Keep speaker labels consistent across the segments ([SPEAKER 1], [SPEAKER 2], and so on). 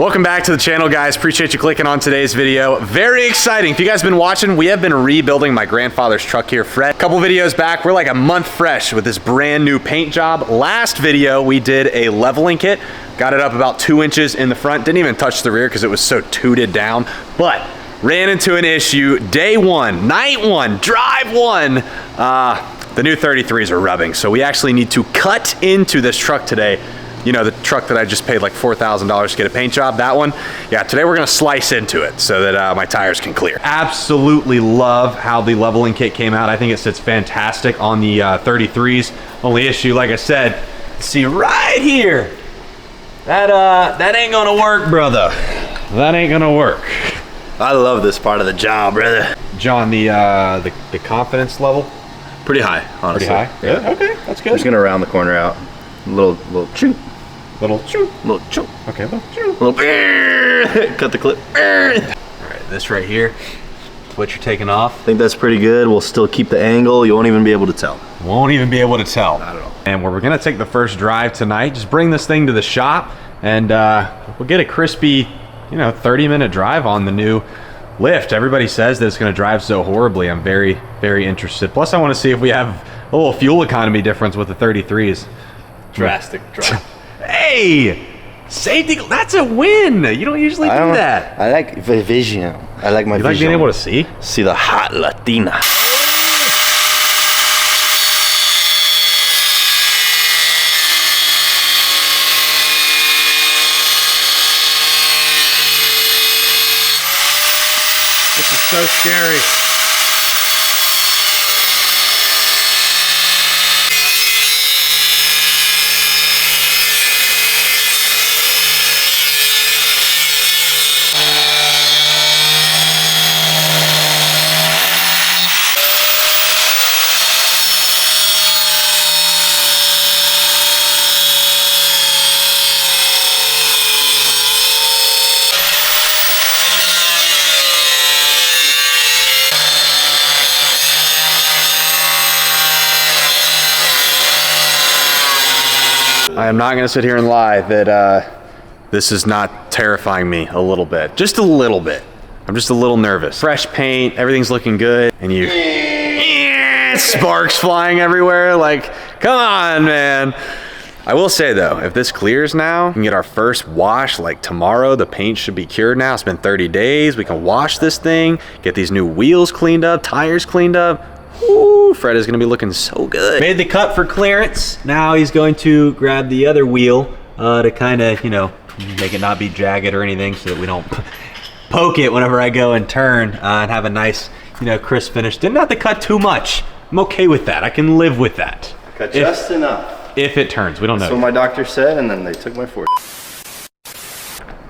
[SPEAKER 1] Welcome back to the channel, guys. Appreciate you clicking on today's video. Very exciting. If you guys have been watching, we have been rebuilding my grandfather's truck here, Fred. A couple videos back, we're like a month fresh with this brand new paint job. Last video, we did a leveling kit. Got it up about 2 inches in the front. Didn't even touch the rear because it was so tooted down. But ran into an issue day one, night one, drive one. The new 33s are rubbing. So we actually need to cut into this truck today. You know, the truck that I just paid like $4,000 to get a paint job, that one. Yeah, today we're gonna slice into it so that my tires can clear. Absolutely love how the leveling kit came out. I think it sits fantastic on the 33s. Only issue, like I said, see right here, that ain't gonna work, brother. That ain't gonna work.
[SPEAKER 2] I love this part of the job, brother.
[SPEAKER 1] John, the confidence level?
[SPEAKER 2] Pretty high, honestly.
[SPEAKER 1] Pretty high? Yeah, okay, that's good.
[SPEAKER 2] I'm just gonna round the corner out. Little choo.
[SPEAKER 1] Little choo.
[SPEAKER 2] Little choo.
[SPEAKER 1] Okay, little choo.
[SPEAKER 2] Little cut the clip.
[SPEAKER 1] All right, this right here, what you're taking off.
[SPEAKER 2] I think that's pretty good. We'll still keep the angle. You won't even be able to tell.
[SPEAKER 1] Won't even be able to tell.
[SPEAKER 2] Not at all.
[SPEAKER 1] And we're gonna take the first drive tonight. Just bring this thing to the shop and we'll get a crispy, 30-minute drive on the new lift. Everybody says that it's gonna drive so horribly. I'm very, very interested. Plus I wanna see if we have a little fuel economy difference with the 33s.
[SPEAKER 2] Drastic drop.
[SPEAKER 1] Hey, safety, that's a win. You don't usually do that.
[SPEAKER 2] I like the vision. I like my vision.
[SPEAKER 1] You like being able to see?
[SPEAKER 2] See the hot Latina.
[SPEAKER 1] This is so scary. I am not gonna sit here and lie that this is not terrifying me a little bit. Just a little bit. I'm just a little nervous. Fresh paint, everything's looking good, and you sparks flying everywhere. Like, come on, man. I will say though, if this clears now, we can get our first wash like tomorrow. The paint should be cured now. It's been 30 days. We can wash this thing, get these new wheels cleaned up, tires cleaned up. Ooh, Fred is gonna be looking so good. Made the cut for clearance. Now he's going to grab the other wheel to kind of, make it not be jagged or anything so that we don't poke it whenever I go and turn and have a nice, crisp finish. Didn't have to cut too much. I'm okay with that. I can live with that.
[SPEAKER 2] Cut just enough.
[SPEAKER 1] If it turns, we don't know.
[SPEAKER 2] That's what my doctor said, and then they took my fork.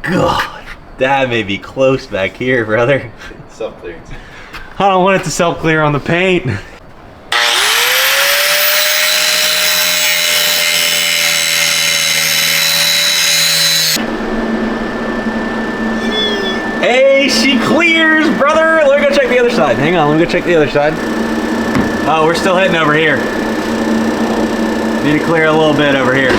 [SPEAKER 1] God, that may be close back here, brother.
[SPEAKER 2] Self-clearance.
[SPEAKER 1] I don't want it to self-clear on the paint. Hey, she clears, brother. Let me go check the other side. Hang on, let me go check the other side. Oh, we're still heading over here. Need to clear a little bit over here.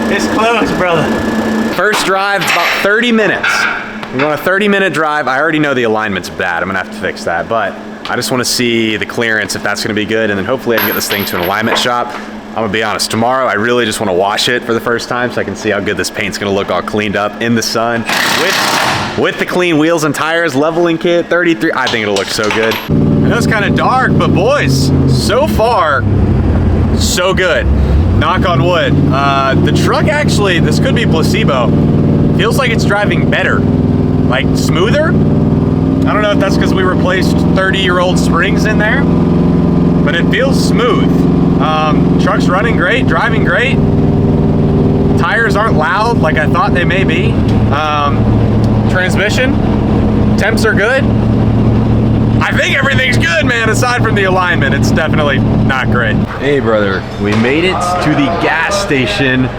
[SPEAKER 1] It's close, brother. First drive, it's about 30 minutes. We're on a 30-minute drive. I already know the alignment's bad. I'm gonna have to fix that, but I just wanna see the clearance, if that's gonna be good, and then hopefully I can get this thing to an alignment shop. I'm gonna be honest, tomorrow I really just wanna wash it for the first time so I can see how good this paint's gonna look all cleaned up in the sun with the clean wheels and tires, leveling kit, 33. I think it'll look so good. I know it's kind of dark, but boys, so far, so good. Knock on wood. The truck actually, this could be placebo, feels like it's driving better, like smoother. I don't know if that's because we replaced 30-year-old springs in there, but it feels smooth. Truck's running great, driving great. Tires aren't loud like I thought they may be. Transmission, temps are good. I think everything's good, man, aside from the alignment. It's definitely not great. Hey, brother, we made it to the gas station.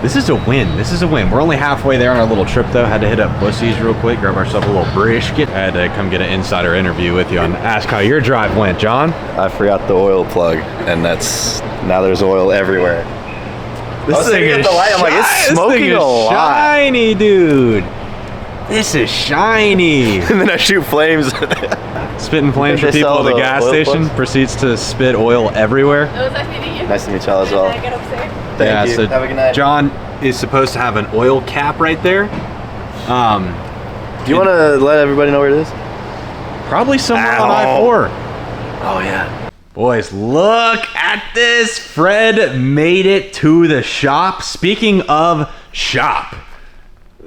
[SPEAKER 1] This is a win. This is a win. We're only halfway there on our little trip though. Had to hit up Pussy's real quick, grab ourselves a little brisket. Had to come get an insider interview with you and ask how your drive went, John.
[SPEAKER 2] I forgot the oil plug, and now there's oil everywhere. This thing is I'm like, it's smoking a lot.
[SPEAKER 1] Shiny, dude. This is shiny.
[SPEAKER 2] And then I shoot flames.
[SPEAKER 1] Spitting flames for people at the gas station. Proceeds to spit oil everywhere.
[SPEAKER 3] Oh, nice meeting you.
[SPEAKER 2] Nice to meet y'all as well.
[SPEAKER 3] Can I get upstairs?
[SPEAKER 2] Thank you.
[SPEAKER 1] So
[SPEAKER 2] have a good night.
[SPEAKER 1] John is supposed to have an oil cap right there.
[SPEAKER 2] Do you want to let everybody know where it is?
[SPEAKER 1] Probably somewhere on I-4.
[SPEAKER 2] Oh yeah.
[SPEAKER 1] Boys, look at this. Fred made it to the shop. Speaking of shop,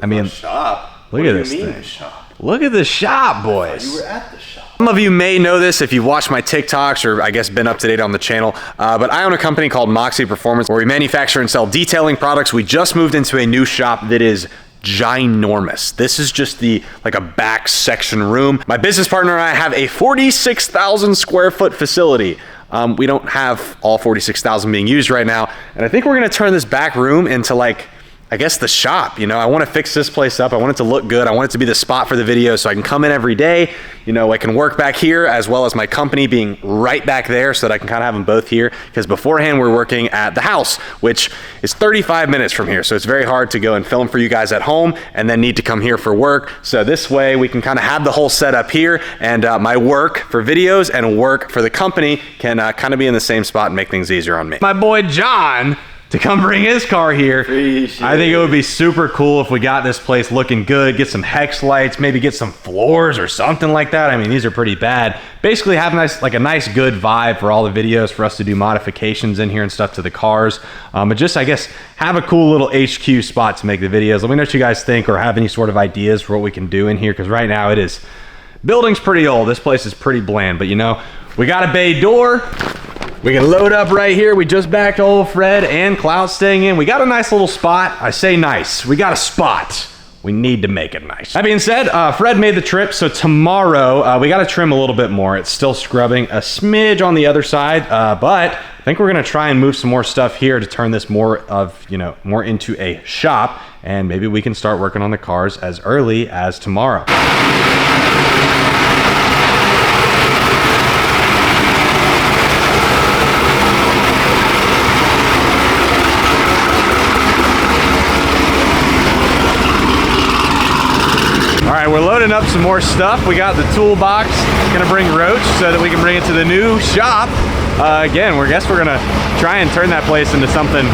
[SPEAKER 1] I mean,
[SPEAKER 2] Shop.
[SPEAKER 1] look at this thing.
[SPEAKER 2] Shop?
[SPEAKER 1] Look at the shop, boys.
[SPEAKER 2] You were at the shop.
[SPEAKER 1] Some of you may know this if you've watched my TikToks or I guess been up to date on the channel, but I own a company called Moxy Performance where we manufacture and sell detailing products. We just moved into a new shop that is ginormous. This is just like a back section room. My business partner and I have a 46,000 square foot facility. We don't have all 46,000 being used right now, and I think we're gonna turn this back room into like, I guess the shop. You know, I want to fix this place up. I want it to look good. I want it to be the spot for the video so I can come in every day. You know, I can work back here as well as my company being right back there so that I can kind of have them both here. Because beforehand we're working at the house, which is 35 minutes from here. So it's very hard to go and film for you guys at home and then need to come here for work. So this way we can kind of have the whole setup here, and my work for videos and work for the company can kind of be in the same spot and make things easier on me. My boy John to come bring his car here. I think it would be super cool if we got this place looking good, get some hex lights, maybe get some floors or something like that. I mean, these are pretty bad. Basically have a nice good vibe for all the videos for us to do modifications in here and stuff to the cars. But just, I guess, have a cool little HQ spot to make the videos. Let me know what you guys think or have any sort of ideas for what we can do in here, because right now building's pretty old. This place is pretty bland, but you know, we got a bay door. We can load up right here. We just backed old Fred and Cloud staying in. We got a nice little spot. I say nice. We got a spot. We need to make it nice. That being said, Fred made the trip, so tomorrow we got to trim a little bit more. It's still scrubbing a smidge on the other side, but I think we're gonna try and move some more stuff here to turn this more into a shop, and maybe we can start working on the cars as early as tomorrow. We're loading up some more stuff. We got the toolbox. Gonna bring Roach so that we can bring it to the new shop. Again, we're gonna try and turn that place into something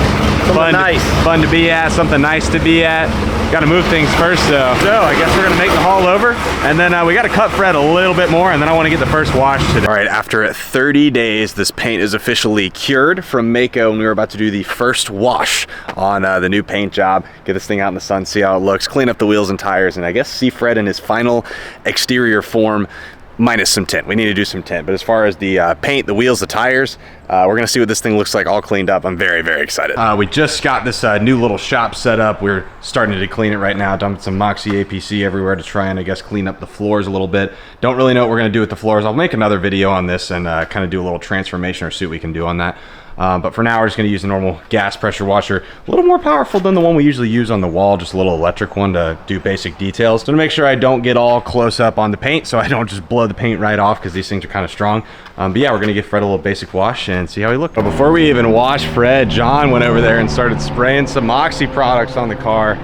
[SPEAKER 1] fun to be at, something nice to be at. Gotta move things first though. So I guess we're gonna make the haul over, and then we gotta cut Fred a little bit more, and then I wanna get the first wash today. All right, after 30 days, this paint is officially cured from Mako, and we were about to do the first wash on the new paint job. Get this thing out in the sun, see how it looks, clean up the wheels and tires, and I guess see Fred in his final exterior form, minus some tint. We need to do some tint, but as far as the paint, the wheels, the tires, we're gonna see what this thing looks like all cleaned up. I'm very, very excited. We just got this new little shop set up. We're starting to clean it right now, dumping some Moxy APC everywhere to try and, I guess, clean up the floors a little bit. Don't really know what we're gonna do with the floors. I'll make another video on this and kind of do a little transformation or see what we can do on that. But for now, we're just gonna use a normal gas pressure washer, a little more powerful than the one we usually use on the wall, just a little electric one to do basic details. So to make sure I don't get all close up on the paint, so I don't just blow the paint right off, because these things are kind of strong. But yeah, we're gonna give Fred a little basic wash and see how he looks. But before we even wash Fred, John went over there and started spraying some Moxy products on the car.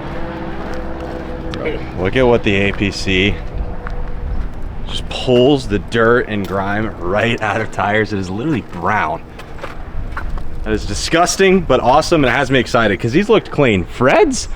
[SPEAKER 1] Look at what the APC just pulls the dirt and grime right out of tires. It is literally brown. That is disgusting, but awesome, and it has me excited because these looked clean. Fred's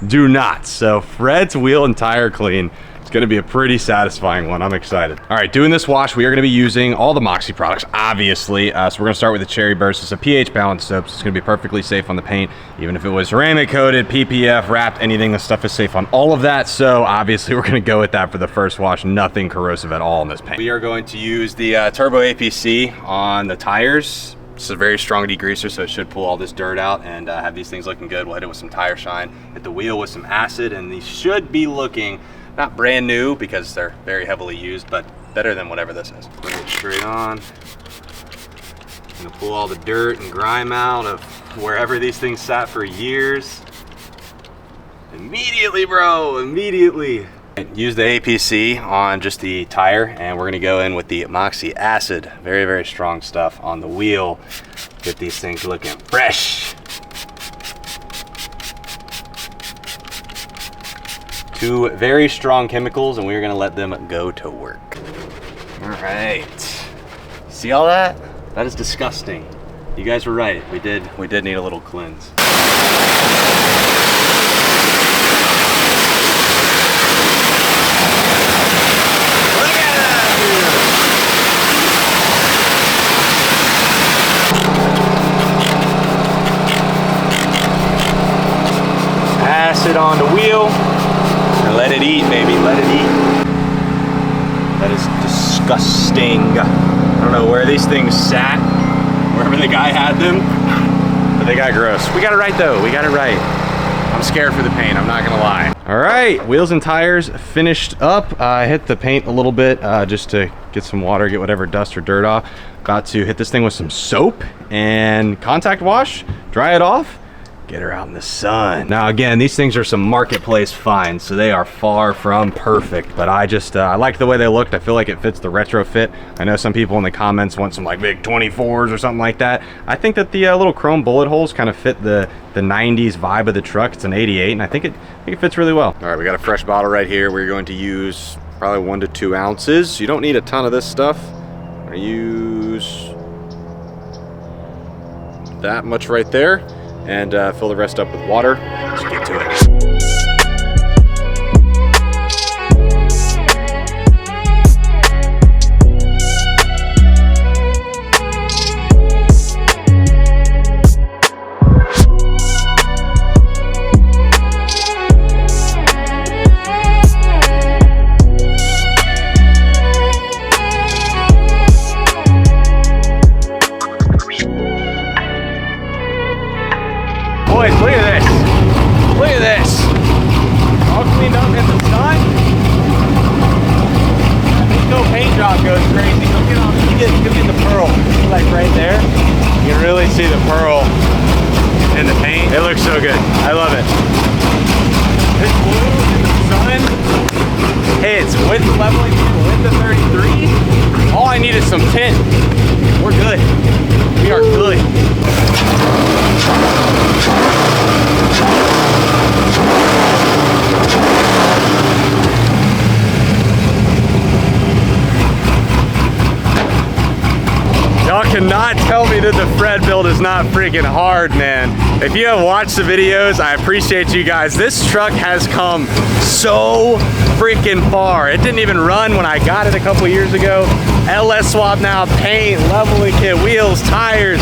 [SPEAKER 1] do not. So Fred's wheel and tire clean. It's gonna be a pretty satisfying one. I'm excited. All right, doing this wash, we are gonna be using all the Moxy products, obviously. So we're gonna start with the Cherry Burst. It's a pH balanced soap, so it's gonna be perfectly safe on the paint. Even if it was ceramic coated, PPF, wrapped, anything, the stuff is safe on all of that. So obviously we're gonna go with that for the first wash. Nothing corrosive at all in this paint. We are going to use the Turbo APC on the tires. It's a very strong degreaser, so it should pull all this dirt out and have these things looking good. We'll hit it with some tire shine, hit the wheel with some acid, and these should be looking not brand new because they're very heavily used, but better than whatever this is. Put it straight on. Gonna pull all the dirt and grime out of wherever these things sat for years. Immediately, bro, immediately. Use the APC on just the tire, and we're gonna go in with the Moxy acid. Very, very strong stuff on the wheel. Get these things looking fresh. 2 very strong chemicals, and we're gonna let them go to work. All right. See all that? That is disgusting. You guys were right. We did need a little cleanse. Acid on the wheel and let it eat, baby. Let it eat. That is disgusting. I don't know where these things sat, wherever the guy had them, but they got gross. We got it right though. We got it right. I'm scared for the paint, I'm not gonna lie. All right, wheels and tires finished up. I hit the paint a little bit just to get some water, get whatever dust or dirt off. About to hit this thing with some soap and contact wash, dry it off, get her out in the sun. Now again, these things are some marketplace finds, so they are far from perfect, but I just, I liked the way they looked. I feel like it fits the retrofit. I know some people in the comments want some like big 24s or something like that. I think that the little chrome bullet holes kind of fit the 90s vibe of the truck. It's an 88, and I think it fits really well. All right, we got a fresh bottle right here. We're going to use probably 1 to 2 ounces. You don't need a ton of this stuff. I'm gonna use that much right there, and fill the rest up with water. Let's get to it. Boys, look at this. Look at this. All cleaned up in the sun. No paint job goes crazy. Look at the pearl. Like right there. You can really see the pearl in the paint. It looks so good. I love it. This blue in the sun hits with leveling with the 33. All I need is some tint. We're good. We are good. Y'all cannot tell me that the Fred build is not freaking hard, man. If you have watched the videos, I appreciate you guys. This truck has come so freaking far. It didn't even run when I got it a couple years ago. LS swap now, paint, leveling kit, wheels, tires.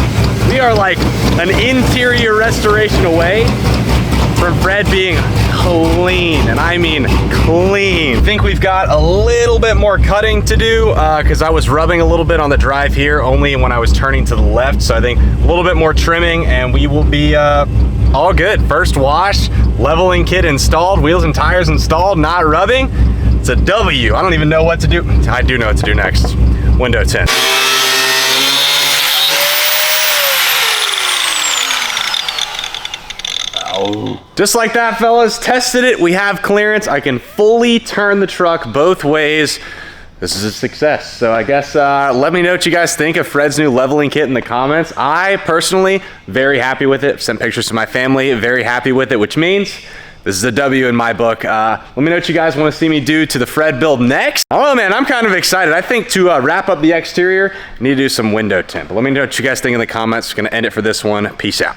[SPEAKER 1] We are like an interior restoration away from Fred being clean, and I mean clean. I think we've got a little bit more cutting to do because I was rubbing a little bit on the drive here only when I was turning to the left, so I think a little bit more trimming and we will be all good. First wash, leveling kit installed, wheels and tires installed, not rubbing. It's a W. I don't even know what to do. I do know what to do next. Window tint. Just like that, fellas, tested it. We have clearance. I can fully turn the truck both ways. This is a success. So I guess let me know what you guys think of Fred's new leveling kit in the comments. I personally, very happy with it. Sent pictures to my family, very happy with it, which means this is a W in my book. Let me know what you guys want to see me do to the Fred build next. I don't know, man, I'm kind of excited. I think to wrap up the exterior, I need to do some window tint. But let me know what you guys think in the comments. Gonna end it for this one. Peace out.